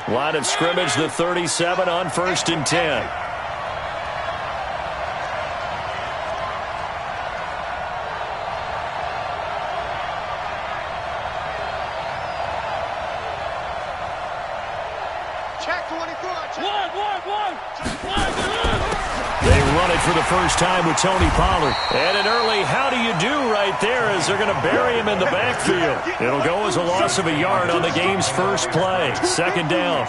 Line of scrimmage, the 37 on 1st and 10. They run it for the first time with Tony Pollard. And an early how do you do right there as they're going to bury him in the backfield. It'll go as a loss of a yard on the game's first play. 2nd down.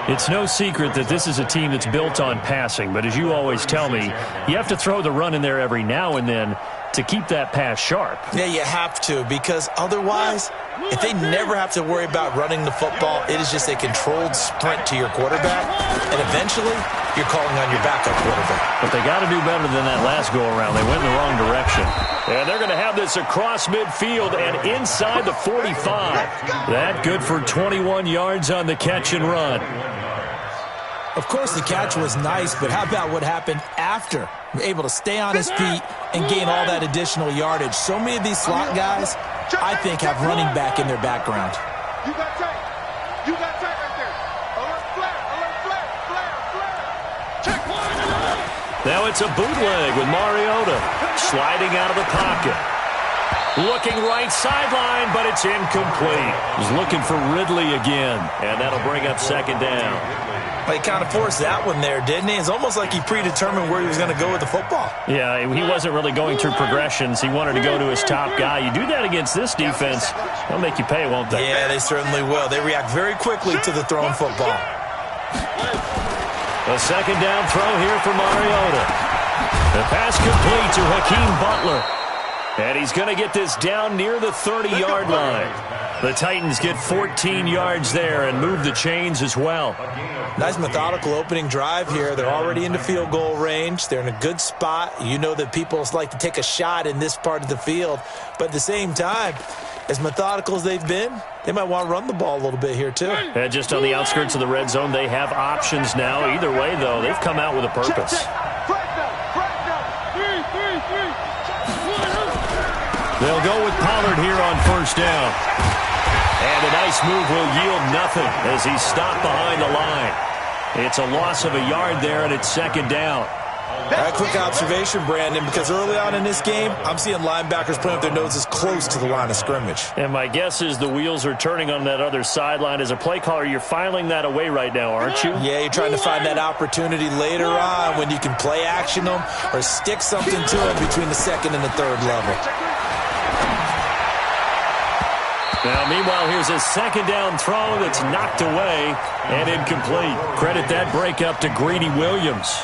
It's no secret that this is a team that's built on passing, but as you always tell me, you have to throw the run in there every now and then to keep that pass sharp. Yeah, you have to, because otherwise, if they never have to worry about running the football, it is just a controlled sprint to your quarterback, and eventually you're calling on your backup quarterback. But they got to do better than that last go-around. They went in the wrong direction. And they're going to have this across midfield and inside the 45. That good for 21 yards on the catch and run. Of course, the catch was nice, but how about what happened after? Able to stay on his feet and gain all that additional yardage. So many of these slot guys, I think, have running back in their background. You got tight. You got tight right there. Alert flat. Alert flat. Flare. Check. Now it's a bootleg with Mariota sliding out of the pocket. Looking right sideline, but it's incomplete. He's looking for Ridley again, and that'll bring up 2nd down. Well, he kind of forced that one there, didn't he? It's almost like he predetermined where he was going to go with the football. Yeah, he wasn't really going through progressions. He wanted to go to his top guy. You do that against this defense, they'll make you pay, won't they? Yeah, they certainly will. They react very quickly to the thrown football. A 2nd down throw here for Mariota. The pass complete to Hakeem Butler. And he's going to get this down near the 30-yard line. The Titans get 14 yards there and move the chains as well. Nice methodical opening drive here. They're already into field goal range. They're in a good spot. You know that people like to take a shot in this part of the field. But at the same time, as methodical as they've been, they might want to run the ball a little bit here too. And just on the outskirts of the red zone, they have options now. Either way, though, they've come out with a purpose. They'll go with Pollard here on 1st down. And a nice move will yield nothing as he's stopped behind the line. It's a loss of a yard there, and it's 2nd down. All right, quick observation, Brandon, because early on in this game, I'm seeing linebackers putting up their noses close to the line of scrimmage. And my guess is the wheels are turning on that other sideline. As a play caller, you're filing that away right now, aren't you? Yeah, you're trying to find that opportunity later on when you can play action them or stick something to them between the 2nd and the 3rd level. Now, meanwhile, here's a 2nd down throw that's knocked away and incomplete. Credit that breakup to Greedy Williams.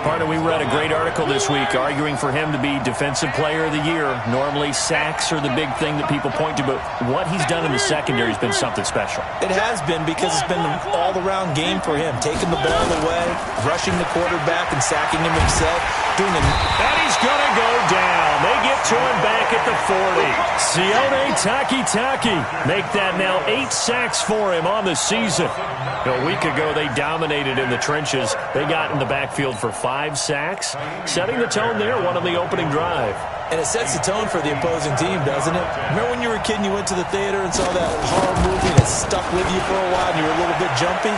Partner, we read a great article this week arguing for him to be Defensive Player of the Year. Normally, sacks are the big thing that people point to, but what he's done in the secondary has been something special. It has been, because it's been an all-around game for him. Taking the ball away, rushing the quarterback, and sacking him himself. And he's going to go down. They get to him back at the 40. Sione Takitaki make that now 8 sacks for him on the season. A week ago, they dominated in the trenches. They got in the backfield for 5 sacks, setting the tone there, one on the opening drive. And it sets the tone for the opposing team, doesn't it? Remember when you were a kid and you went to the theater and saw that horror movie that stuck with you for a while and you were a little bit jumpy?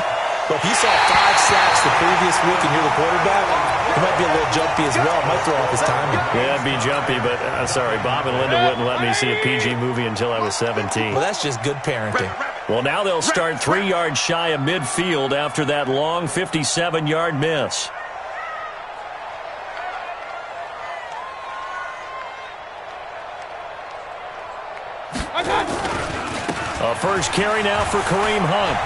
Well, if you saw 5 sacks the previous week and you're the quarterback, it might be a little jumpy as well. It might throw off his timing. Yeah, it'd be jumpy, but sorry, Bob and Linda wouldn't let me see a PG movie until I was 17. Well, that's just good parenting. Well, now they'll start 3 yards shy of midfield after that long 57-yard miss. A first carry now for Kareem Hunt.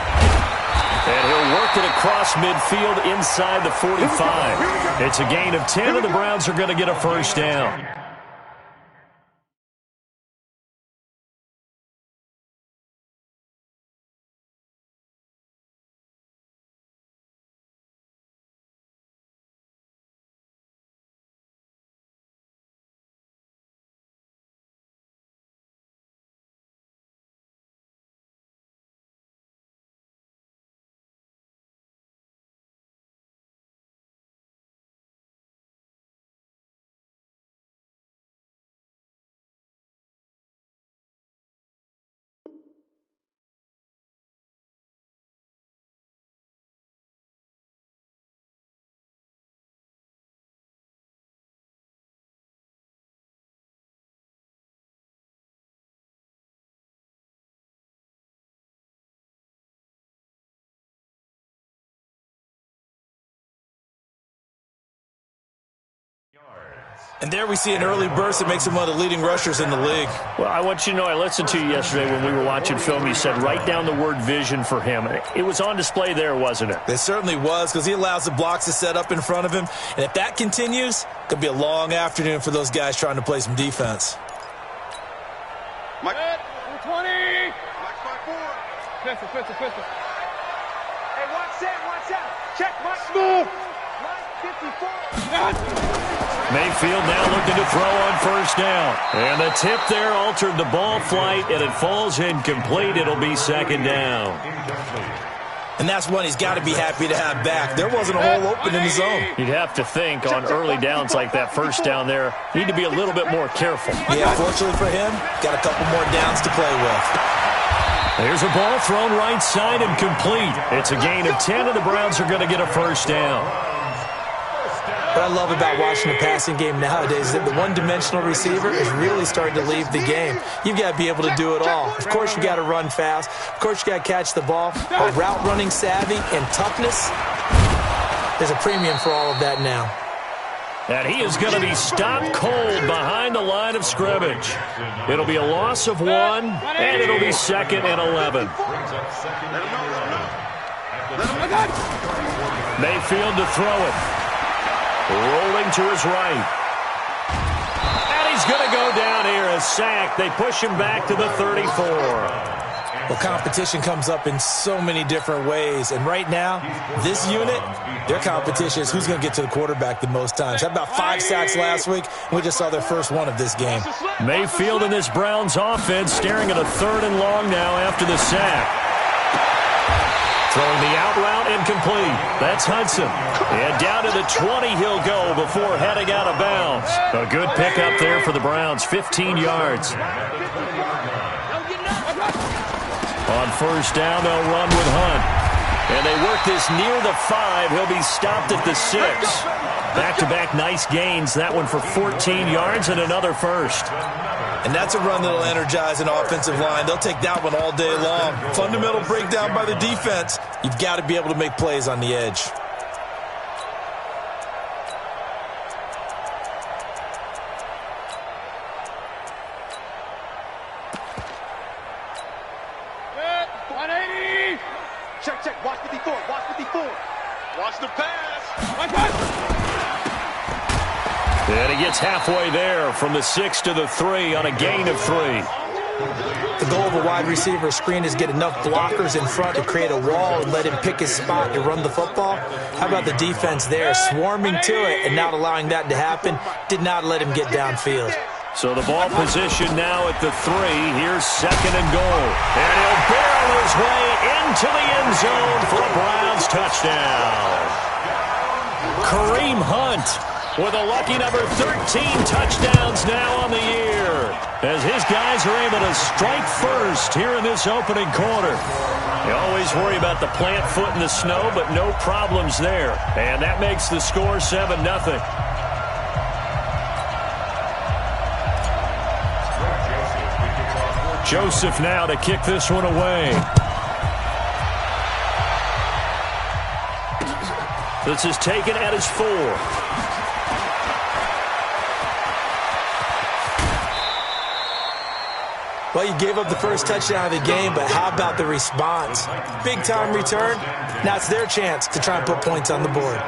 And he'll work it across midfield inside the 45. It's a gain of 10, and the Browns are going to get a first down. And there we see an early burst that makes him one of the leading rushers in the league. Well, I want you to know, I listened to you yesterday when we were watching film. You said write down the word vision for him. It was on display there, wasn't it? It certainly was, because he allows the blocks to set up in front of him. And if that continues, it could be a long afternoon for those guys trying to play some defense. Mike. 20. Mike's 5-4. Pistol. Hey, watch out. Check, Mike. Move. Mike, 54. Mayfield now looking to throw on first down. And the tip there altered the ball flight, and it falls incomplete. It'll be second down. And that's one he's got to be happy to have back. There wasn't a hole open in the zone. You'd have to think on early downs like that first down there, need to be a little bit more careful. Yeah, fortunately for him, got a couple more downs to play with. There's a ball thrown right side and complete. It's a gain of 10, and the Browns are going to get a first down. What I love about watching the passing game nowadays is that the one-dimensional receiver is really starting to leave the game. You've got to be able to do it all. Of course, you got to run fast. Of course, you got to catch the ball. But route running savvy and toughness, there's a premium for all of that now. And he is going to be stopped cold behind the line of scrimmage. It'll be a loss of 1, and it'll be 2nd and 11. Mayfield to throw it. Rolling to his right. And he's going to go down here, a sack. They push him back to the 34. Well, competition comes up in so many different ways. And right now, this unit, their competition is who's going to get to the quarterback the most times. Had about 5 sacks last week, and we just saw their first one of this game. Mayfield and this Browns offense staring at a 3rd and long now after the sack. Throwing the out route incomplete. That's Hudson. And down to the 20 he'll go before heading out of bounds. A good pickup there for the Browns, 15 yards. On first down, they'll run with Hunt. And they work this near the 5. He'll be stopped at the 6. Back-to-back nice gains. That one for 14 yards and another first. And that's a run that'll energize an offensive line. They'll take that one all day long. Fundamental breakdown by the defense. You've got to be able to make plays on the edge. Check. Watch 54. Watch the pass. And he gets halfway there from the 6 to the 3 on a gain of 3. The goal of a wide receiver screen is get enough blockers in front to create a wall and let him pick his spot to run the football. How about the defense there, swarming to it and not allowing that to happen? Did not let him get downfield. So the ball position now at the 3. Here's 2nd and goal. And he'll barrel his way into the end zone for a Browns touchdown. Kareem Hunt with a lucky number 13 touchdowns now on the year, as his guys are able to strike first here in this opening quarter. You always worry about the plant foot in the snow, but no problems there. And that makes the score 7-0. Joseph now to kick this one away. This is taken at his 4. Well, you gave up the first touchdown of the game, but how about the response? Big-time return. Now it's their chance to try and put points on the board.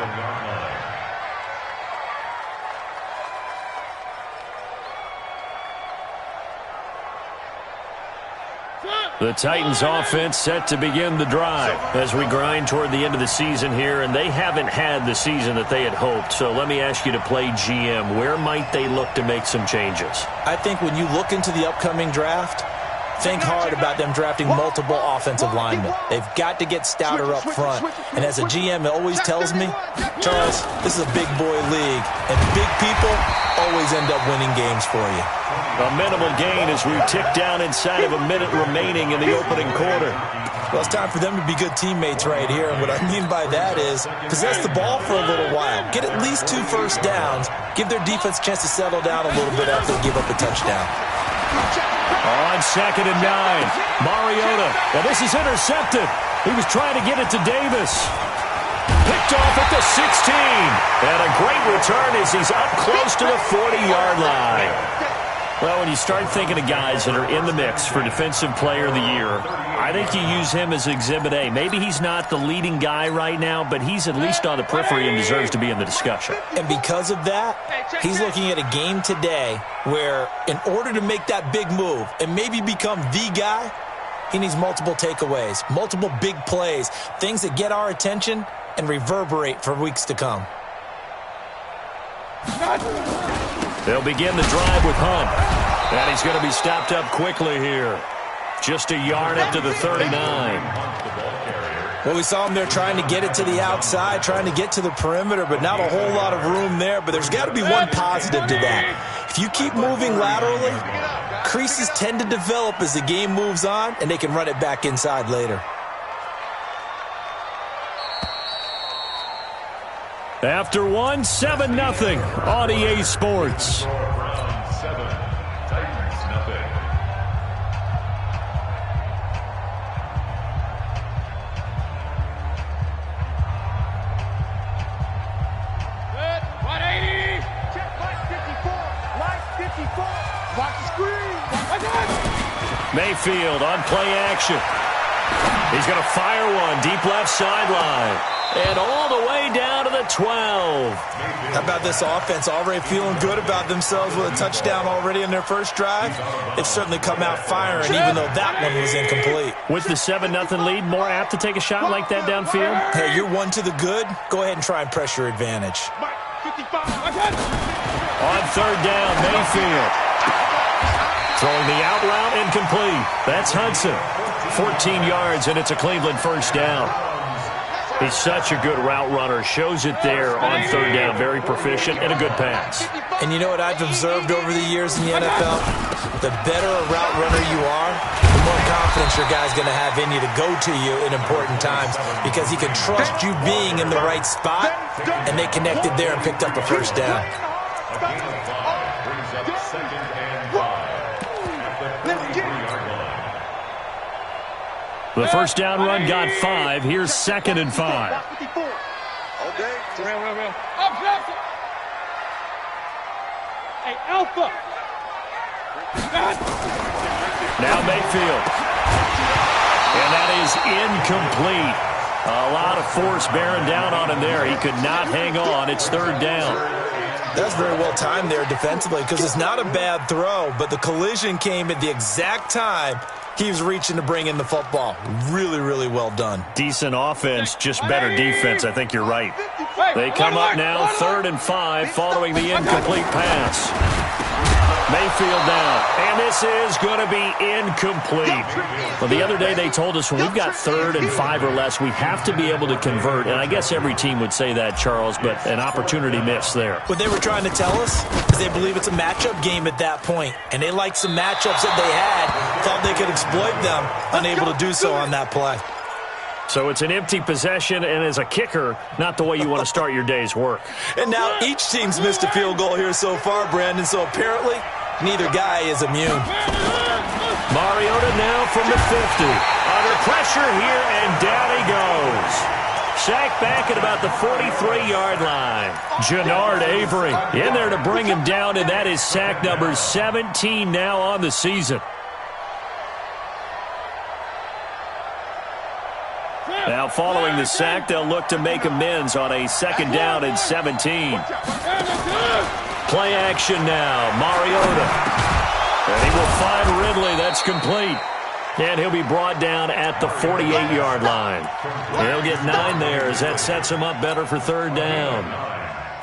The Titans offense set to begin the drive as we grind toward the end of the season here, and they haven't had the season that they had hoped. So let me ask you to play GM. Where might they look to make some changes? I think when you look into the upcoming draft, think hard about them drafting multiple offensive linemen. They've got to get stouter up front. And as a GM, it always tells me, Charles, this is a big boy league, and big people always end up winning games for you. A minimal gain as we tick down inside of a minute remaining in the opening quarter. Well, it's time for them to be good teammates right here. And what I mean by that is possess the ball for a little while. Get at least 2 first downs. Give their defense a chance to settle down a little bit after they give up a touchdown. On 2nd and 9, Mariota. Now this is intercepted. He was trying to get it to Davis. Picked off at the 16. And a great return as he's up close to the 40-yard line. Well, when you start thinking of guys that are in the mix for Defensive Player of the Year, I think you use him as Exhibit A. Maybe he's not the leading guy right now, but he's at least on the periphery and deserves to be in the discussion. And because of that, he's looking at a game today where in order to make that big move and maybe become the guy, he needs multiple takeaways, multiple big plays, things that get our attention and reverberate for weeks to come. They'll begin the drive with Hunt. And he's going to be stopped up quickly here. Just a yard up to the 39. Well, we saw him there trying to get it to the outside, trying to get to the perimeter, but not a whole lot of room there. But there's got to be one positive to that. If you keep moving laterally, creases tend to develop as the game moves on, and they can run it back inside later. After one, 7-0 on EA Sports. Round 7, Titans nothing. Good. 180. Check line 54. Line 54. Watch the screen. Watch it. Mayfield on play action. He's going to fire one deep left sideline. And all the way down to the 12. How about this offense already feeling good about themselves with a touchdown already in their first drive? They've certainly come out firing, even though that one was incomplete. With the 7-0 lead, more apt to take a shot like that downfield? Hey, you're one to the good. Go ahead and try and press your advantage. Mike, 55. On third down, Mayfield. Throwing the out route incomplete. That's Hudson. 14 yards, and it's a Cleveland first down. He's such a good route runner. Shows it there on third down. Very proficient and a good pass. And you know what I've observed over the years in the NFL? The better a route runner you are, the more confidence your guy's going to have in you to go to you in important times because he can trust you being in the right spot, and they connected there and picked up a first down. A gain of 5 brings up 2nd and 5 at the 43-yard line. The first down run got 5. Here's 2nd and 5. Okay. Real. Up, hey, Alpha. Now Mayfield. And that is incomplete. A lot of force bearing down on him there. He could not hang on. It's third down. That's very well timed there defensively because it's not a bad throw, but the collision came at the exact time he was reaching to bring in the football. Really, really well done. Decent offense, just better defense. I think you're right. They come up now, 3rd and 5, following the incomplete pass. Mayfield now, and this is going to be incomplete. Well, the other day they told us when we've got 3rd and 5 or less, we have to be able to convert, and I guess every team would say that, Charles, but an opportunity missed there. What they were trying to tell us is they believe it's a matchup game at that point, and they liked some matchups that they had, thought they could exploit them, unable to do so on that play. So it's an empty possession, and as a kicker, not the way you want to start your day's work. And now each team's missed a field goal here so far, Brandon, so apparently neither guy is immune. Mariota now from the 50. Under pressure here, and down he goes. Sacked back at about the 43-yard line. Jannard Avery in there to bring him down, and that is sack number 17 now on the season. Now, following the sack, they'll look to make amends on a 2nd down and 17. Play action now, Mariota. And he will find Ridley. That's complete. And he'll be brought down at the 48-yard line. He'll get 9 there as that sets him up better for 3rd down.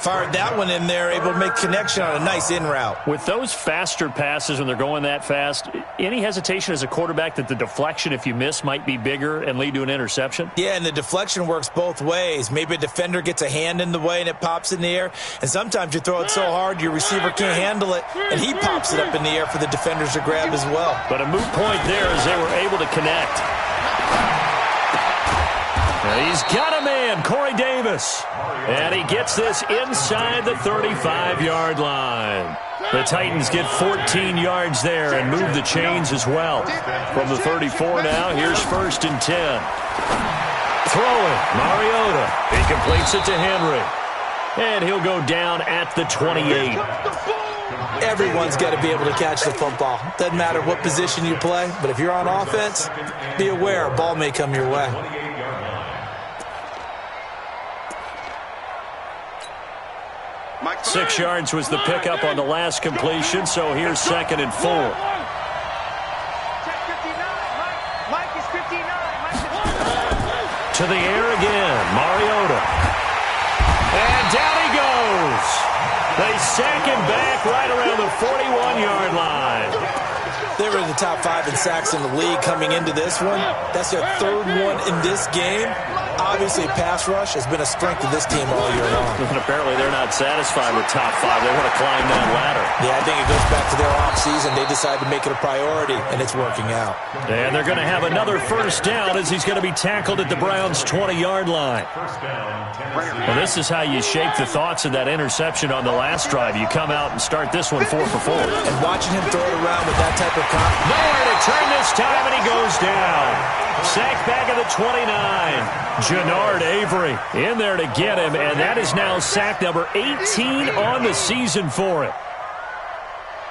Fired that one in there, able to make connection on a nice in route. With those faster passes when they're going that fast, any hesitation as a quarterback that the deflection, if you miss, might be bigger and lead to an interception? Yeah, and the deflection works both ways. Maybe a defender gets a hand in the way and it pops in the air, and sometimes you throw it so hard your receiver can't handle it, and he pops it up in the air for the defenders to grab as well. But a moot point there as they were able to connect. He's got a man, Corey Davis. And he gets this inside the 35-yard line. The Titans get 14 yards there and move the chains as well. From the 34 now, here's 1st and 10. Throwing, Mariota. He completes it to Henry. And he'll go down at the 28. Everyone's got to be able to catch the football. Doesn't matter what position you play, but if you're on offense, be aware a ball may come your way. 6 yards was the pickup on the last completion, so here's 2nd and 4. To the air again, Mariota. And down he goes. They sack him back right around the 41-yard line. They were in the top 5 in sacks in the league coming into this one. That's their 3rd one in this game. Obviously, pass rush has been a strength of this team all year long. And apparently they're not satisfied with top 5. They want to climb that ladder. Yeah, I think it goes back to their offseason. They decided to make it a priority, and it's working out. And they're going to have another first down as he's going to be tackled at the Browns' 20-yard line. Well, this is how you shape the thoughts of that interception on the last drive. You come out and start this one 4 for 4. And watching him throw it around with that type of nowhere to turn this time, and he goes down. Sacked back at the 29. Jannard Avery in there to get him, and that is now sack number 18 on the season for him.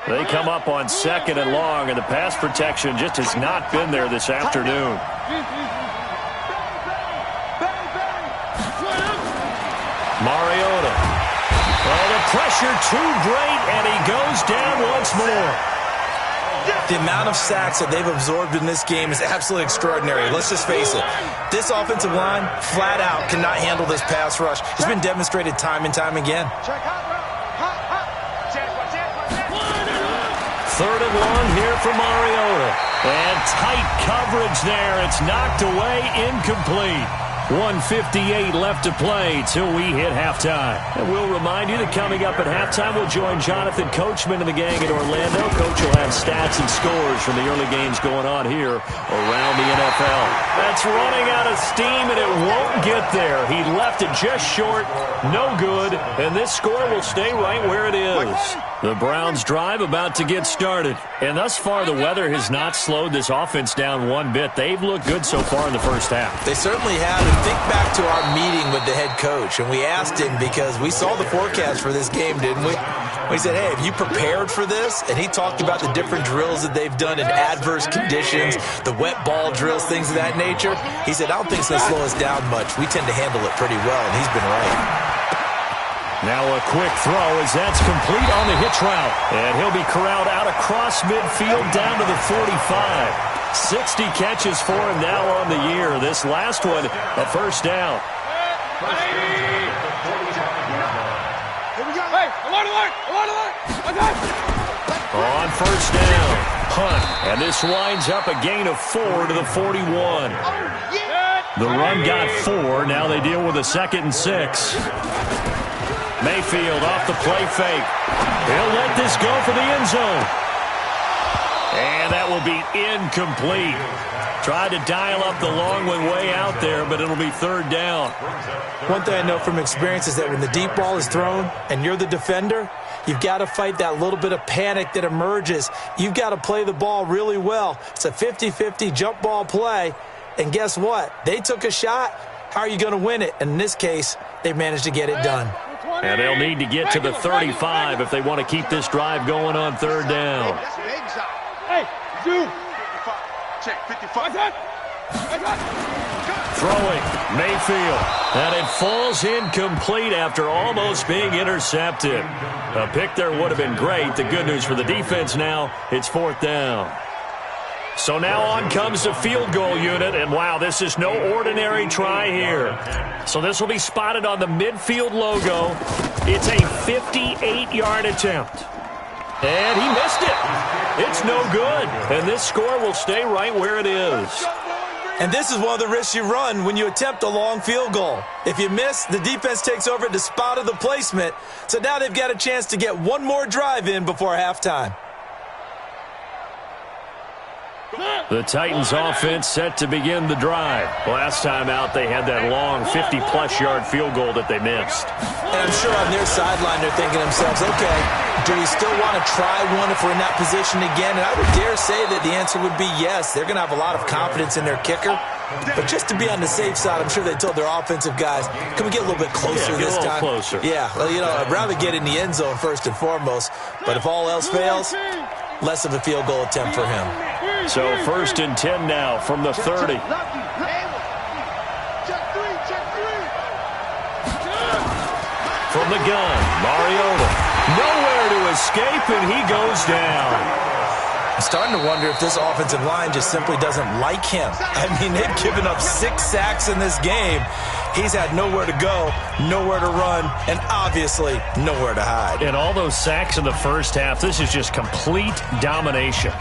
They come up on 2nd and long, and the pass protection just has not been there this afternoon. Mariota. Well, the pressure too great, and he goes down once more. The amount of sacks that they've absorbed in this game is absolutely extraordinary. Let's just face it. This offensive line, flat out, cannot handle this pass rush. It's been demonstrated time and time again. 3rd and long here for Mariota. And tight coverage there. It's knocked away, incomplete. 1:58 left to play till we hit halftime. And we'll remind you that coming up at halftime, we'll join Jonathan Coachman and the gang in Orlando. Coach will have stats and scores from the early games going on here around the NFL. That's running out of steam, and it won't get there. He left it just short, no good, and this score will stay right where it is. The Browns drive about to get started. And thus far, the weather has not slowed this offense down one bit. They've looked good so far in the first half. They certainly have. And think back to our meeting with the head coach. And we asked him because we saw the forecast for this game, didn't we? We said, hey, have you prepared for this? And he talked about the different drills that they've done in adverse conditions, the wet ball drills, things of that nature. He said, I don't think it's going to slow us down much. We tend to handle it pretty well, and he's been right. Now a quick throw as that's complete on the hitch route. And he'll be corralled out across midfield down to the 45. 60 catches for him now on the year. This last one, a first down. On first down, punt. And this winds up a gain of 4 to the 41. The run got 4. Now they deal with a 2nd and 6. Mayfield off the play fake. He'll let this go for the end zone. And that will be incomplete. Tried to dial up the long one way out there, but it'll be 3rd down. One thing I know from experience is that when the deep ball is thrown and you're the defender, you've got to fight that little bit of panic that emerges. You've got to play the ball really well. It's a 50-50 jump ball play. And guess what? They took a shot. How are you going to win it? And in this case, they managed to get it done. And they'll need to get to the 35 if they want to keep this drive going on 3rd down. Hey, you. Check 55. Throwing, Mayfield. And it falls incomplete after almost being intercepted. A pick there would have been great. The good news for the defense now, it's 4th down. So now on comes the field goal unit, and wow, this is no ordinary try here. So this will be spotted on the midfield logo. It's a 58-yard attempt. And he missed it. It's no good. And this score will stay right where it is. And this is one of the risks you run when you attempt a long field goal. If you miss, the defense takes over at the spot of the placement. So now they've got a chance to get one more drive in before halftime. The Titans offense set to begin the drive. Last time out, they had that long 50-plus yard field goal that they missed. And I'm sure on their sideline, they're thinking to themselves, okay, do we still want to try one if we're in that position again? And I would dare say that the answer would be yes. They're going to have a lot of confidence in their kicker. But just to be on the safe side, I'm sure they told their offensive guys, can we get a little bit closer this time? Closer. Yeah, well, you know, I'd rather get in the end zone first and foremost. But if all else fails, less of a field goal attempt for him. So 1st and 10 now from the 30. From the gun, Mariota. Nowhere to escape, and he goes down. I'm starting to wonder if this offensive line just simply doesn't like him. I mean, they've given up 6 sacks in this game. He's had nowhere to go, nowhere to run, and obviously nowhere to hide. And all those sacks in the first half, this is just complete domination.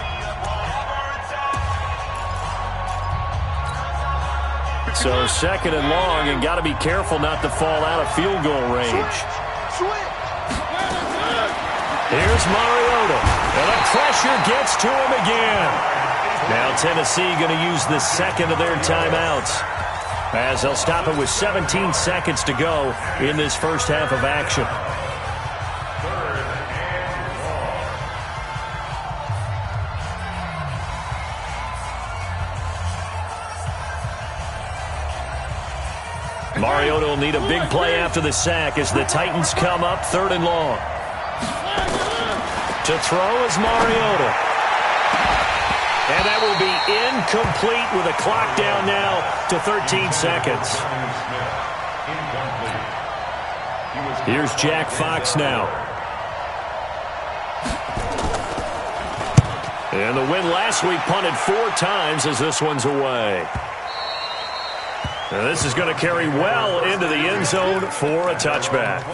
So 2nd and long, and got to be careful not to fall out of field goal range. Here's Mariota, and the pressure gets to him again. Now Tennessee going to use the second of their timeouts, as they'll stop it with 17 seconds to go in this first half of action. Mariota will need a big play after the sack as the Titans come up 3rd and long. To throw is Mariota. And that will be incomplete with a clock down now to 13 seconds. Here's Jack Fox now. And the win last week punted 4 times as this one's away. And this is going to carry well into the end zone for a touchback.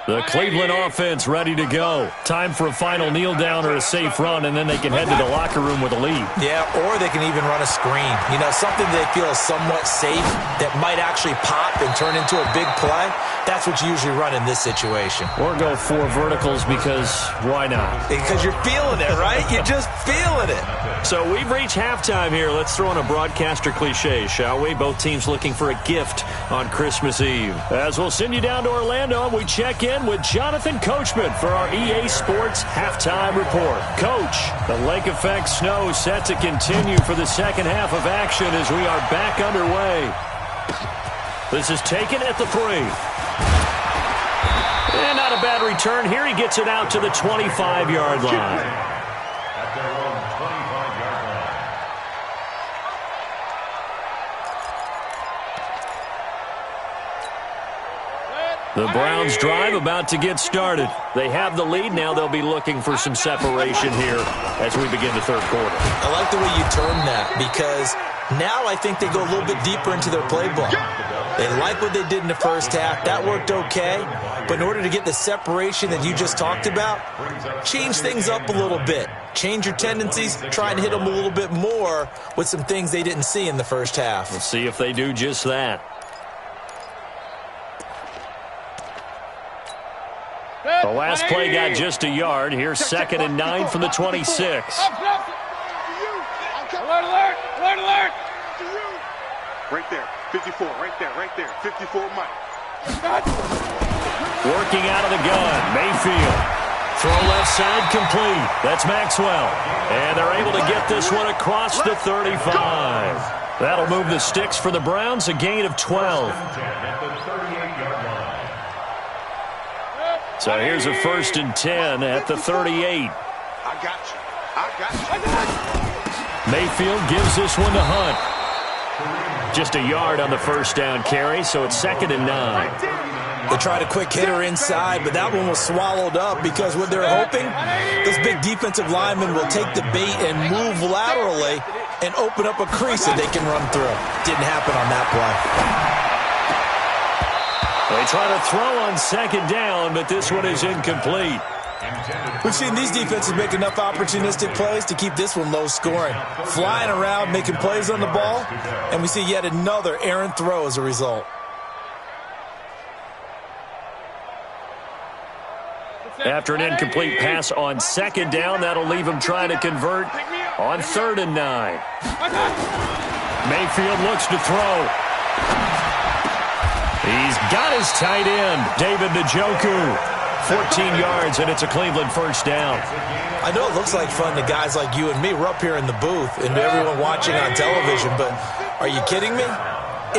The Cleveland offense ready to go. Time for a final kneel down or a safe run, and then they can head to the locker room with a lead. Yeah, or they can even run a screen. You know, something they feel is somewhat safe that might actually pop and turn into a big play. That's what you usually run in this situation. Or go 4 verticals because why not? Because you're feeling it, right? You're just feeling it. So we've reached halftime here. Let's throw in a broadcaster cliche, shall we? Both teams looking for a gift on Christmas Eve. As we'll send you down to Orlando, we check in with Jonathan Coachman for our EA Sports Halftime Report. Coach, the lake effect snow set to continue for the second half of action as we are back underway. This is taken at the 3. And not a bad return here. He gets it out to the 25-yard line. The Browns drive about to get started. They have the lead. Now they'll be looking for some separation here as we begin the 3rd quarter. I like the way you term that because now I think they go a little bit deeper into their playbook. They like what they did in the first half. That worked okay. But in order to get the separation that you just talked about, change things up a little bit. Change your tendencies. Try and hit them a little bit more with some things they didn't see in the first half. We'll see if they do just that. The last play got just a yard. Here's 2nd and 9 from the 26. Alert, alert, alert, alert. Right there, 54, right there, 54 Mike. Working out of the gun, Mayfield. Throw left side complete. That's Maxwell. And they're able to get this one across the 35. That'll move the sticks for the Browns, a gain of 12. So here's a 1st and 10 at the 38. I got you. Mayfield gives this one to Hunt. Just a yard on the first down carry, so it's 2nd and 9. They tried a quick hitter inside, but that one was swallowed up because what they're hoping, this big defensive lineman will take the bait and move laterally and open up a crease that they can run through. Didn't happen on that play. They try to throw on 2nd down, but this one is incomplete. We've seen these defenses make enough opportunistic plays to keep this one low scoring. Flying around, making plays on the ball, and we see yet another errant throw as a result. After an incomplete pass on 2nd down, that'll leave him trying to convert on 3rd and 9. Mayfield looks to throw. He's got his tight end, David Njoku. 14 yards, and it's a Cleveland first down. I know it looks like fun to guys like you and me. We're up here in the booth and to everyone watching on television, but are you kidding me?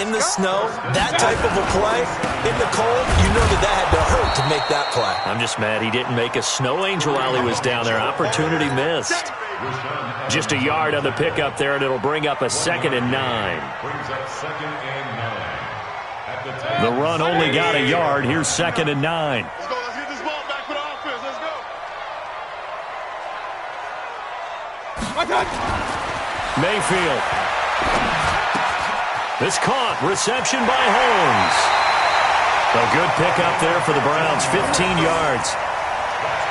In the snow, that type of a play, in the cold, you know that had to hurt to make that play. I'm just mad he didn't make a snow angel while he was down there. Opportunity missed. Just a yard on the pickup there, and it'll bring up a 2nd and 9. The run only got a yard. Here's 2nd and 9. Let's go. Let's get this ball back for the offense. Let's go. Mayfield. It's caught. Reception by Holmes. A good pickup there for the Browns. 15 yards.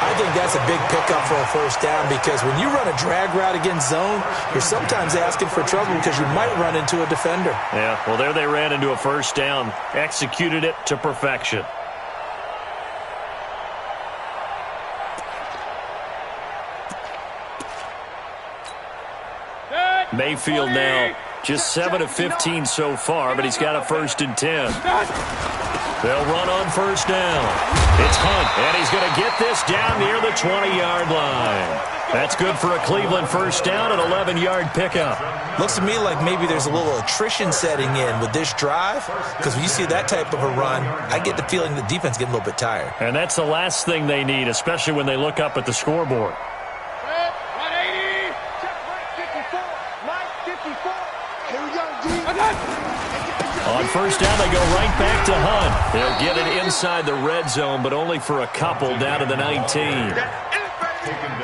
I think that's a big pickup for a first down because when you run a drag route against zone, you're sometimes asking for trouble because you might run into a defender. Yeah, well, there they ran into a first down. Executed it to perfection. Mayfield now just 7 of 15 so far, but he's got a 1st and 10. They'll run on first down. It's Hunt, and he's going to get this down near the 20-yard line. That's good for a Cleveland first down, an 11-yard pickup. Looks to me like maybe there's a little attrition setting in with this drive because when you see that type of a run, I get the feeling the defense getting a little bit tired. And that's the last thing they need, especially when they look up at the scoreboard. On first down, they go right back to Hunt. They'll get it inside the red zone, but only for a couple down to the 19.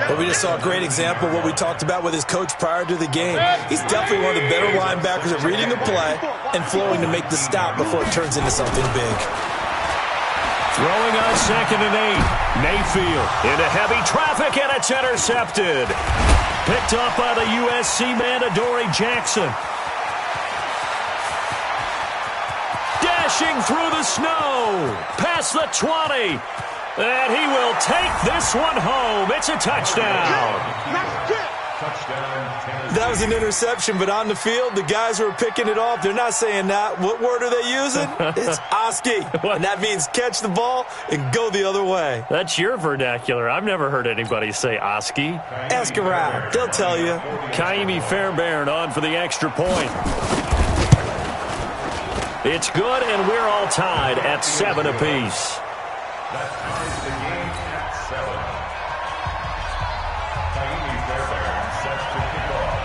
But we just saw a great example of what we talked about with his coach prior to the game. He's definitely one of the better linebackers at reading the play and flowing to make the stop before it turns into something big. Throwing on 2nd and 8. Mayfield into heavy traffic, and it's intercepted. Picked up by the USC man, Adoree Jackson. Dashing through the snow, past the 20, and he will take this one home. It's a touchdown. That was an interception, but on the field, the guys who are picking it off, they're not saying that. What word are they using? It's Oski, and that means catch the ball and go the other way. That's your vernacular. I've never heard anybody say Oski. Ask around. They'll tell you. Kaimi Fairbairn on for the extra point. It's good, and we're all tied at 7 apiece. That ties the game at 7. Kaimi Fairbairn sets to kick off.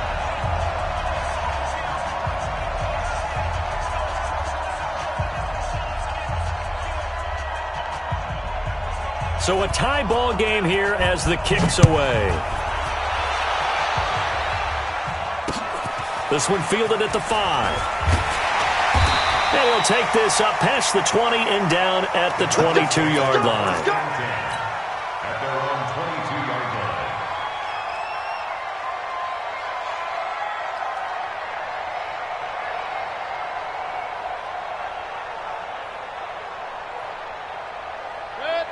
So a tie ball game here as the kick's away. This one fielded at the 5. And he'll take this up past the 20 and down at the 22-yard line. At their own 22-yard line.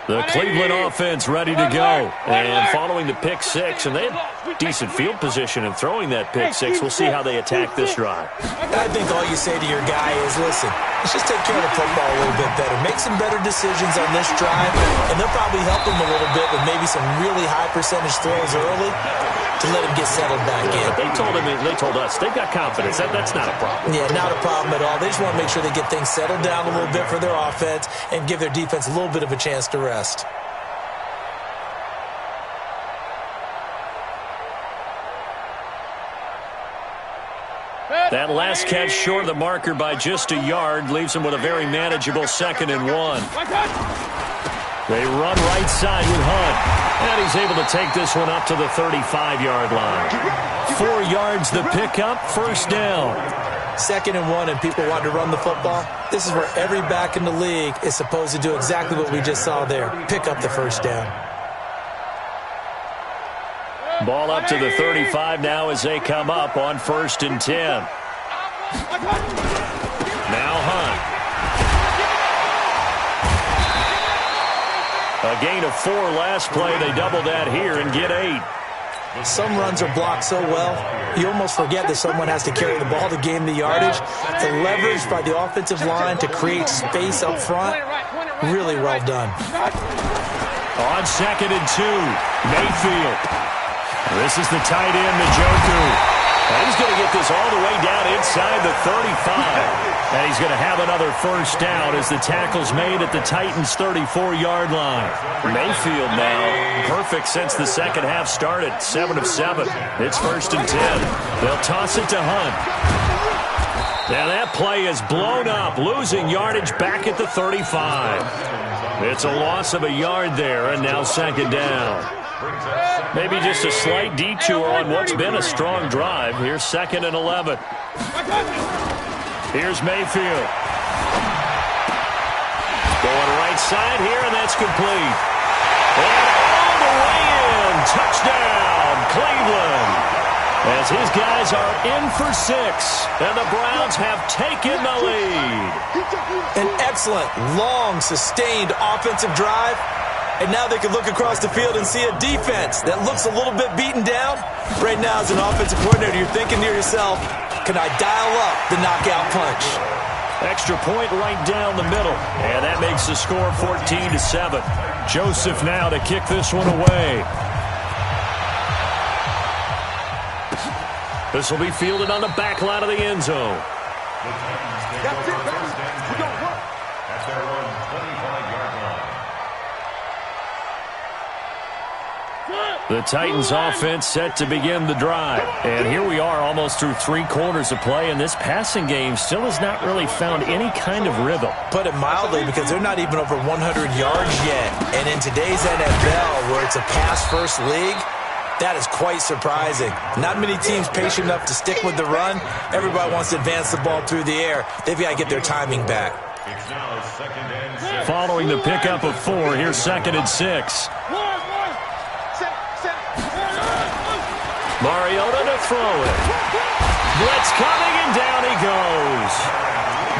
The Cleveland offense ready to go. And following the pick six, and they had decent field position in throwing that pick six. We'll see how they attack this drive. I think all you say to your guy is, listen, let's just take care of the football a little bit better. Make some better decisions on this drive, and they'll probably help him a little bit with maybe some really high percentage throws early to let him get settled back in. But they told us they've got confidence. That's not a problem. Yeah, not a problem at all. They just want to make sure they get things settled down a little bit for their offense and give their defense a little bit of a chance to rest. That last catch short of the marker by just a yard leaves him with a very manageable 2nd and 1. They run right side with Hunt, and he's able to take this one up to the 35-yard line. 4 yards the pickup, first down. 2nd and 1, and people want to run the football. This is where every back in the league is supposed to do exactly what we just saw there, pick up the first down. Ball up to the 35 now as they come up on 1st and 10. Now Hunt. A gain of 4 last play. They double that here and get 8. Some runs are blocked so well, you almost forget that someone has to carry the ball to gain the yardage. The leverage by the offensive line to create space up front, really well done. On 2nd and 2, Mayfield. This is the tight end, Njoku. And he's going to get this all the way down inside the 35. And he's going to have another first down as the tackle's made at the Titans' 34-yard line. Mayfield now perfect since the second half started. 7 of 7. It's 1st and 10. They'll toss it to Hunt. Now that play is blown up, losing yardage back at the 35. It's a loss of a yard there, and now 2nd down. Maybe just a slight detour on what's been a strong drive. Here's 2nd and 11. Here's Mayfield. Going right side here, and that's complete. And all the way in. Touchdown, Cleveland. As his guys are in for 6, and the Browns have taken the lead. An excellent, long, sustained offensive drive. And now they can look across the field and see a defense that looks a little bit beaten down. Right now, as an offensive coordinator, you're thinking to yourself, can I dial up the knockout punch? Extra point right down the middle. And that makes the score 14-7. Joseph now to kick this one away. This will be fielded on the back line of the end zone. That's it, baby. We're going to work. At their own 25-yard line. The Titans offense set to begin the drive. And here we are almost through 3 quarters of play, and this passing game still has not really found any kind of rhythm. Put it mildly, because they're not even over 100 yards yet. And in today's NFL, where it's a pass-first league, that is quite surprising. Not many teams patient enough to stick with the run. Everybody wants to advance the ball through the air. They've got to get their timing back. It's now 2nd and 6. Following the pickup of 4, here's 2nd and 6. Mariota to throw it. Blitz coming, and down he goes.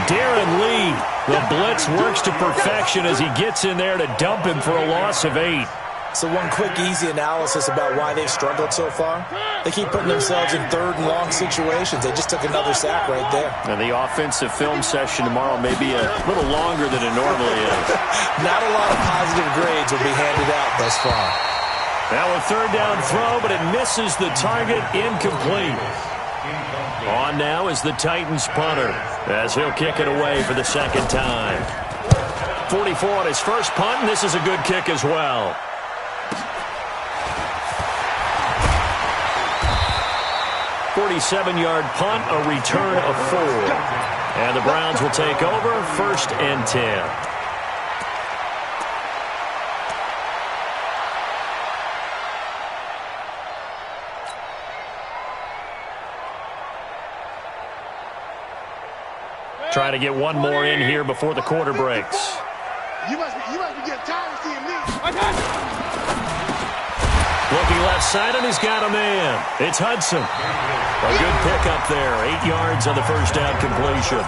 Darren Lee, the blitz works to perfection as he gets in there to dump him for a loss of 8. So one quick, easy analysis about why they've struggled so far. They keep putting themselves in 3rd and long situations. They just took another sack right there. And the offensive film session tomorrow may be a little longer than it normally is. Not a lot of positive grades will be handed out thus far. Now a 3rd down throw, but it misses the target, incomplete. On now is the Titans punter, as he'll kick it away for the 2nd time. 44 on his first punt, and this is a good kick as well. 47-yard punt, a return of 4. And the Browns will take over, 1st and 10. Trying to get one more in here before the quarter breaks. You must be getting tired of seeing me. I got it. Looking left side, and he's got a man. It's Hudson. A good pickup there. 8 yards on the first down completion.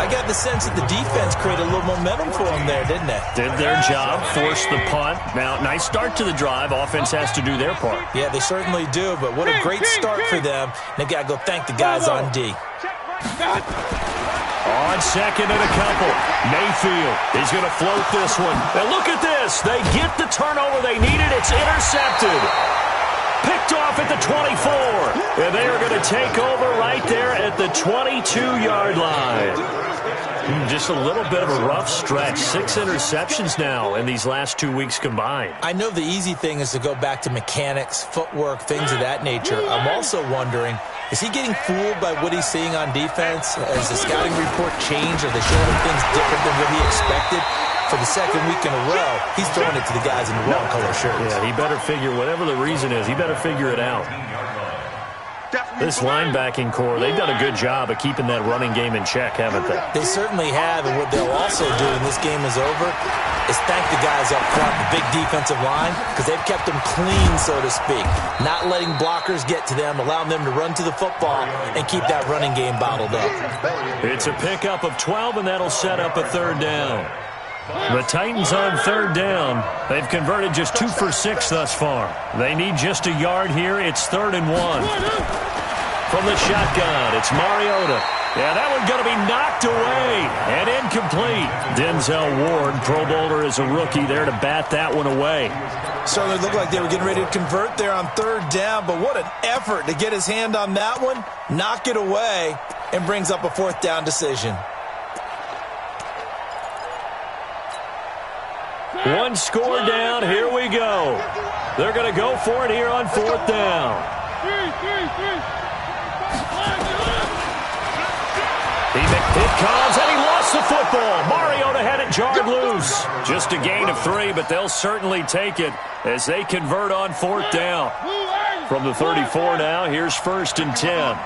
I got the sense that the defense created a little momentum for them there, didn't they? Did their job, forced the punt. Now, nice start to the drive. Offense has to do their part. Yeah, they certainly do, but what a great start for them. They've got to go thank the guys on D. On 2nd and a couple, Mayfield is going to float this one. And look at this. They get the turnover they needed. It's intercepted. Picked off at the 24. And they are going to take over right there at the 22-yard line. Just a little bit of a rough stretch. 6 interceptions now in these last 2 weeks combined. I know the easy thing is to go back to mechanics, footwork, things of that nature. I'm also wondering, is he getting fooled by what he's seeing on defense? Has the scouting report changed? Are they showing things different than what he expected? For the 2nd week in a row, he's throwing it to the guys in the wrong color shirts. Yeah, he better figure, whatever the reason is, he better figure it out. This linebacking core, they've done a good job of keeping that running game in check, haven't they? They certainly have, and what they'll also do when this game is over is thank the guys up front, the big defensive line, because they've kept them clean, so to speak. Not letting blockers get to them, allowing them to run to the football and keep that running game bottled up. It's a pickup of 12, and that'll set up a 3rd down. The Titans on third down. They've converted just 2 for 6 thus far. They need just a yard here. It's 3rd and 1. From the shotgun, it's Mariota. Yeah, that one's going to be knocked away and incomplete. Denzel Ward, Pro Bowler as a rookie, there to bat that one away. Certainly looked like they were getting ready to convert there on 3rd down, but what an effort to get his hand on that one, knock it away, and brings up a 4th down decision. One score down, here we go. They're going to go for it here on 4th down. It comes, and he lost the football. Mariota had it jarred loose. Just a gain of 3, but they'll certainly take it as they convert on 4th down. From the 34 now, here's 1st and 10.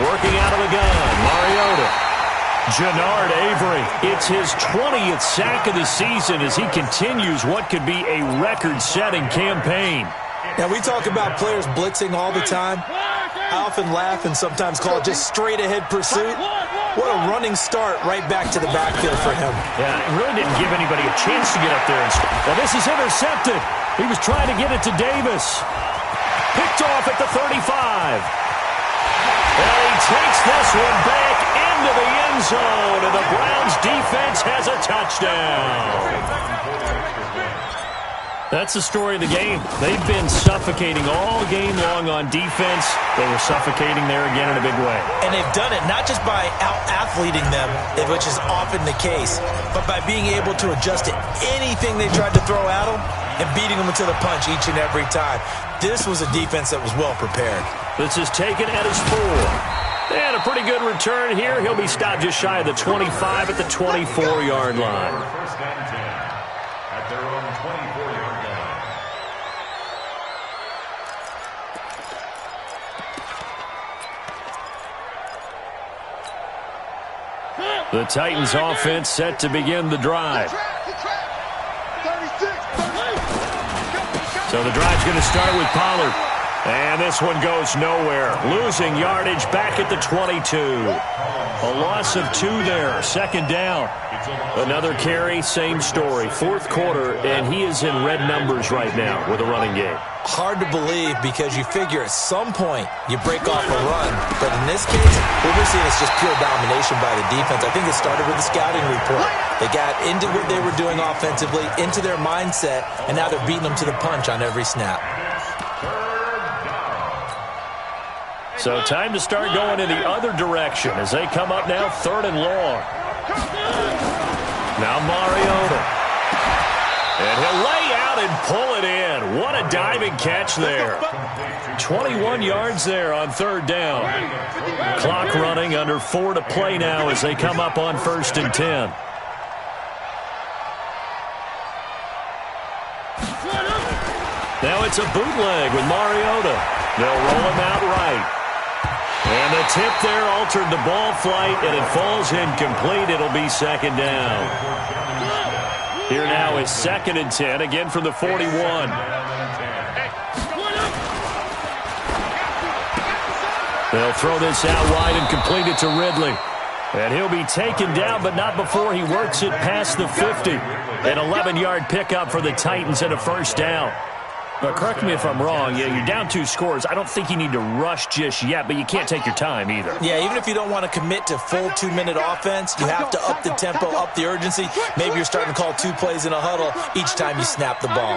Working out of the gun, Mariota. Jannard Avery, it's his 20th sack of the season as he continues what could be a record-setting campaign. Now, we talk about players blitzing all the time. I often laugh and sometimes call it just straight-ahead pursuit. What a running start right back to the backfield for him. Yeah, it really didn't give anybody a chance to get up there. Well, this is intercepted. He was trying to get it to Davis. Picked off at the 35. And he takes this one back into the end zone, and the Browns defense has a touchdown. That's the story of the game. They've been suffocating all game long on defense. They were suffocating there again in a big way. And they've done it not just by out-athleting them, which is often the case, but by being able to adjust to anything they tried to throw at them and beating them into the punch each and every time. This was a defense that was well prepared. This is taken at his 4. And a pretty good return here. He'll be stopped just shy of the 25 at the 24-yard line. First and 10 at their own 24-yard line. The Titans offense set to begin the drive. So the drive's going to start with Pollard. And this one goes nowhere. Losing yardage back at the 22. A loss of 2 there. 2nd down. Another carry, same story. 4th quarter, and he is in red numbers right now with a running game. Hard to believe because you figure at some point you break off a run. But in this case, what we're seeing is just pure domination by the defense. I think it started with the scouting report. They got into what they were doing offensively, into their mindset, and now they're beating them to the punch on every snap. So time to start going in the other direction as they come up now 3rd and long. Now Mariota. And he'll lay out and pull it in. What a diving catch there. 21 yards there on 3rd down. Clock running, under 4 to play now as they come up on 1st and 10. Now it's a bootleg with Mariota. They'll roll him out right. And the tip there altered the ball flight, and it falls incomplete. It'll be 2nd down. Here now is 2nd and 10, again from the 41. They'll throw this out wide and complete it to Ridley. And he'll be taken down, but not before he works it past the 50. An 11-yard pickup for the Titans and a 1st down. But correct me if I'm wrong, you're down 2 scores. I don't think you need to rush just yet, but you can't take your time either. Yeah, even if you don't want to commit to full 2-minute offense, you have to up the tempo, up the urgency. Maybe you're starting to call 2 plays in a huddle each time you snap the ball.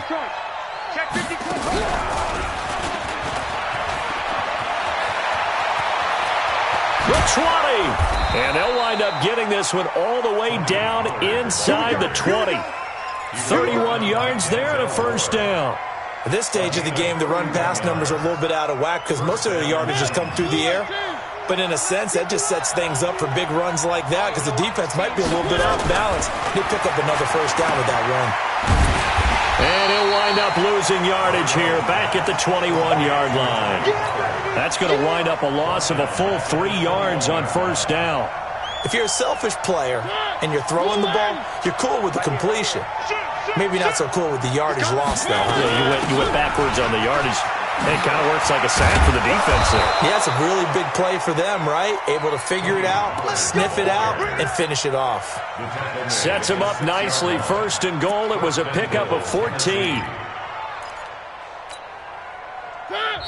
The 20. And they'll wind up getting this one all the way down inside the 20. 31 yards there and a 1st down. At this stage of the game, the run-pass numbers are a little bit out of whack because most of their yardage has come through the air. But in a sense, that just sets things up for big runs like that because the defense might be a little bit off balance. They pick up another 1st down with that run. And he'll wind up losing yardage here back at the 21-yard line. That's going to wind up a loss of a full 3 yards on 1st down. If you're a selfish player and you're throwing the ball, you're cool with the completion. Maybe not so cool with the yardage loss, though. Yeah, you went backwards on the yardage. It kind of works like a sack for the defense there. Yeah, it's a really big play for them, right? Able to figure it out, sniff it out, and finish it off. Sets him up nicely. First and goal. It was a pickup of 14.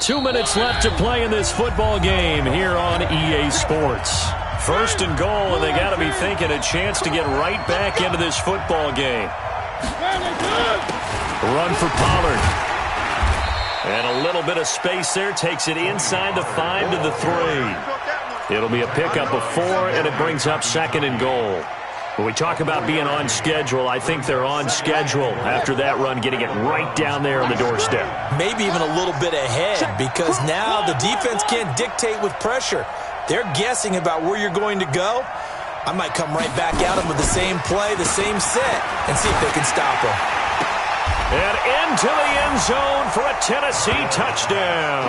2 minutes left to play in this football game here on EA Sports. First and goal, and they got to be thinking a chance to get right back into this football game. Run for Pollard. And a little bit of space there. Takes it inside the 5 to the 3. It'll be a pickup of 4, and it brings up second and goal. When we talk about being on schedule, I think they're on schedule after that run, getting it right down there on the doorstep. Maybe even a little bit ahead, because now the defense can't dictate with pressure. They're guessing about where you're going to go. I might come right back at them with the same play, the same set, and see if they can stop them. And into the end zone for a Tennessee touchdown.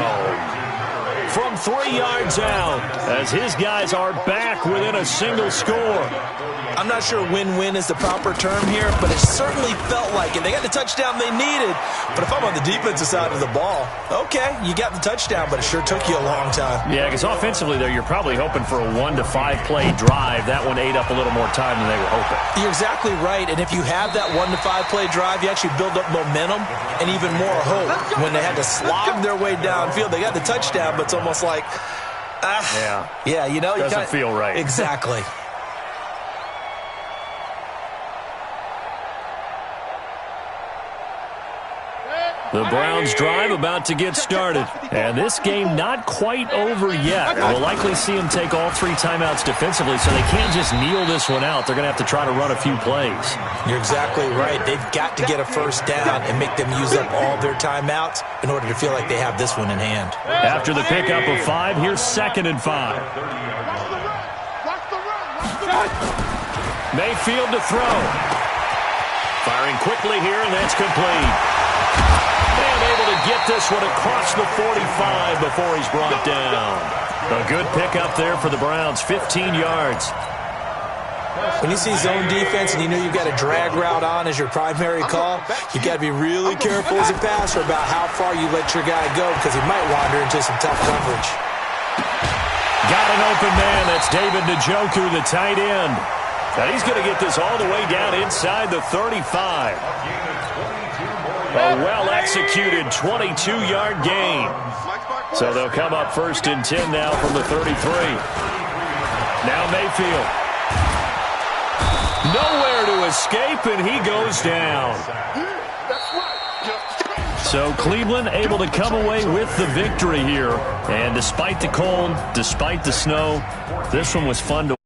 From 3 yards out, as his guys are back within a single score. I'm not sure win-win is the proper term here, but it certainly felt like it. They got the touchdown they needed, but if I'm on the defensive side of the ball, okay, you got the touchdown, but it sure took you a long time. Yeah, because offensively there, you're probably hoping for a 1 to 5 play drive. That one ate up a little more time than they were hoping. You're exactly right, and if you have that 1 to 5 play drive, you actually build up momentum and even more hope. When they had to slog their way downfield, they got the touchdown, but it's almost like, yeah, you know, doesn't feel right. Exactly. The Browns drive about to get started. And this game not quite over yet. We'll likely see them take all 3 timeouts defensively, so they can't just kneel this one out. They're going to have to try to run a few plays. You're exactly right. They've got to get a first down and make them use up all their timeouts in order to feel like they have this one in hand. After the pickup of 5, here's second and 5. Mayfield to throw. Firing quickly here, and that's complete. And able to get this one across the 45 before he's brought down. A good pickup there for the Browns, 15 yards. When you see zone defense and you know you've got a drag route on as your primary call, you've got to be really careful as a passer about how far you let your guy go, because he might wander into some tough coverage. Got an open man. That's David Njoku, the tight end. Now he's going to get this all the way down inside the 35. A well-executed 22-yard gain. So they'll come up first and 10 now from the 33. Now Mayfield. Nowhere to escape, and he goes down. So Cleveland able to come away with the victory here. And despite the cold, despite the snow, this one was fun to